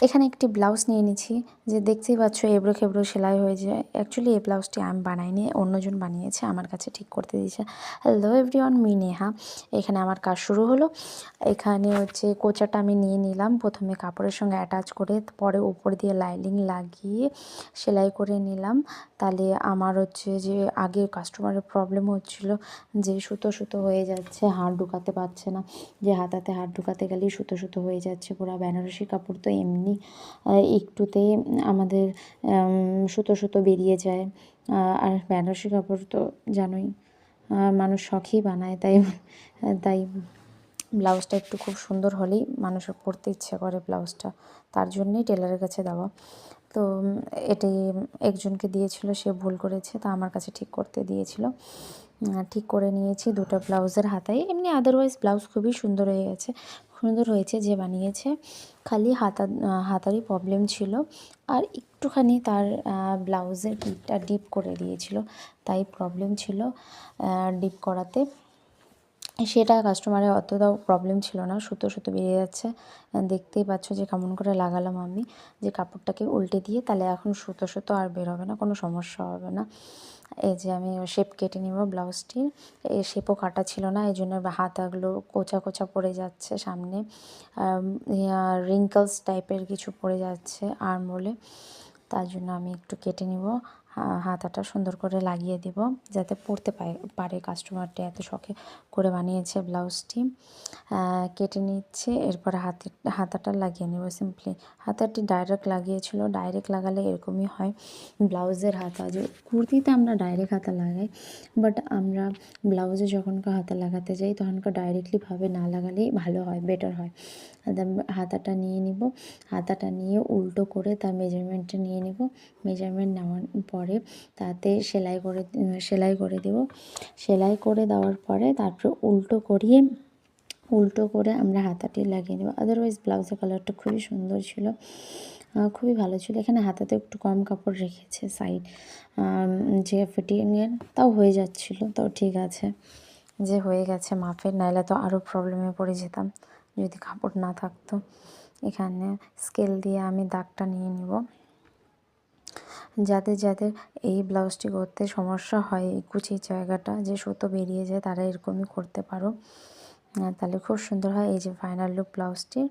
এখানে একটি ব্লাউজ নিয়ে নিচ্ছি, যে দেখতেই পাচ্ছ এবড়ো খেবড়ো সেলাই হয়ে যায়। অ্যাকচুয়ালি এই ব্লাউজটি আমি বানাইনি, অন্যজন বানিয়েছে, আমার কাছে ঠিক করতে দিয়েছে। Hello everyone, me Neha. এখানে আমার কাজ শুরু হলো। এখানে হচ্ছে কোচাটা আমি নিয়ে নিলাম, প্রথমে কাপড়ের সঙ্গে অ্যাটাচ করে, পরে উপর দিয়ে লাইনিং লাগিয়ে সেলাই করে নিলাম। তাহলে আমার হচ্ছে যে আগে কাস্টমারের প্রবলেম হচ্ছিলো যে সুতো সুতো হয়ে যাচ্ছে, হাত ঢুকাতে পারছে না, যে হাতাতে হাত ঢুকাতে গেলেই সুতো সুতো হয়ে যাচ্ছে। পুরো বেনারসি কাপড় তো এমনি একটুতেই আমাদের সুতো সুতো বেরিয়ে যায়। আর বেনারসি কাপড় তো জানোই মানুষ শখেই বানায়, তাই তাই ব্লাউজটা একটু খুব সুন্দর হলেই মানুষের পরতে ইচ্ছে করে ব্লাউজটা, তার জন্যেই টেলারের কাছে দেওয়া। তো এটি একজনকে দিয়েছিল, সে ভুল করেছে, তা আমার কাছে ঠিক করতে দিয়েছিল। ঠিক করে নিয়েছি দুটো ব্লাউজের হাতায়। এমনি আদারওয়াইজ ব্লাউজ খুবই সুন্দর হয়ে গেছে, সুন্দর হয়েছে যে বানিয়েছে। খালি হাতারই প্রবলেম ছিল, আর একটুখানি তার ব্লাউজের পিঠটা ডিপ করে দিয়েছিল, তাই প্রবলেম ছিল ডিপ করাতে। সেটা কাস্টমারের অতটাও প্রবলেম ছিল না, সুতো সুতো বেরিয়ে যাচ্ছে। দেখতেই পাচ্ছ যে কেমন করে লাগালাম আমি, যে কাপড়টাকে উল্টে দিয়ে, তাহলে এখন সুতো সুতো আর বের হবে না, কোনো সমস্যা হবে না। এই যে আমি শেপ কেটে নিব ব্লাউজটির। এই শেপও কাটা ছিল না, এই জন্য হাতাগুলো কোচা কোচা পড়ে যাচ্ছে, সামনে রিঙ্কলস টাইপের কিছু পড়ে যাচ্ছে আর্মহোলে, তার জন্য আমি একটু কেটে নিব। হাতাটা সুন্দর করে লাগিয়ে দেব, যাতে পরতে পারে কাস্টমারটা, এত শখে করে বানিয়েছে ব্লাউজটি। কেটে নিচ্ছে, এরপর হাতাটা লাগিয়ে নেব সিম্পলি। হাতাটি ডাইরেক্ট লাগিয়েছিল, ডাইরেক্ট লাগালে এরকমই হয় ব্লাউজের হাতা। যে কুর্তিতে আমরা ডাইরেক্ট হাতা লাগাই, বাট আমরা ব্লাউজে যখনকার হাতা লাগাতে যাই তখনকার ডাইরেক্টলিভাবে না লাগালেই ভালো হয়, বেটার হয়। হাতাটা নিয়ে নিব, হাতাটা নিয়ে উল্টো করে তার মেজারমেন্টটা নিয়ে নেব। মেজারমেন্ট নেওয়ার পরে তাতে সেলাই করে দেব। সেলাই করে দেওয়ার পরে তারপরে উল্টো করে আমরা হাতাটি লাগিয়ে নেব। আদারওয়াইজ ব্লাউজের কালারটা খুবই সুন্দর ছিল, খুবই ভালো ছিল। এখানে হাতাতে একটু কম কাপড় রেখেছে সাইড যে ফিটিংয়ের, তাও হয়ে যাচ্ছিলো, তাও ঠিক আছে যে হয়ে গেছে মাপের, নাহলে তো আরও প্রবলেমে পড়ে যেতাম যদি কাপড় না থাকতো। এখানে স্কেল দিয়ে আমি দাগটা নিয়ে নিব। যাদের এই ব্লাউজটি করতে সমস্যা হয়, এই কুচির জায়গাটা যে সুতো বেরিয়ে যায়, তারা এরকমই করতে পারো, তাহলে খুব সুন্দর হয়। এই যে ফাইনাল লুক ব্লাউজটির,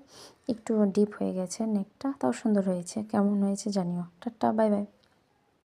একটু ডিপ হয়ে গেছে নেকটা, তাও সুন্দর হয়েছে। কেমন হয়েছে জানিও। Tata, bye bye.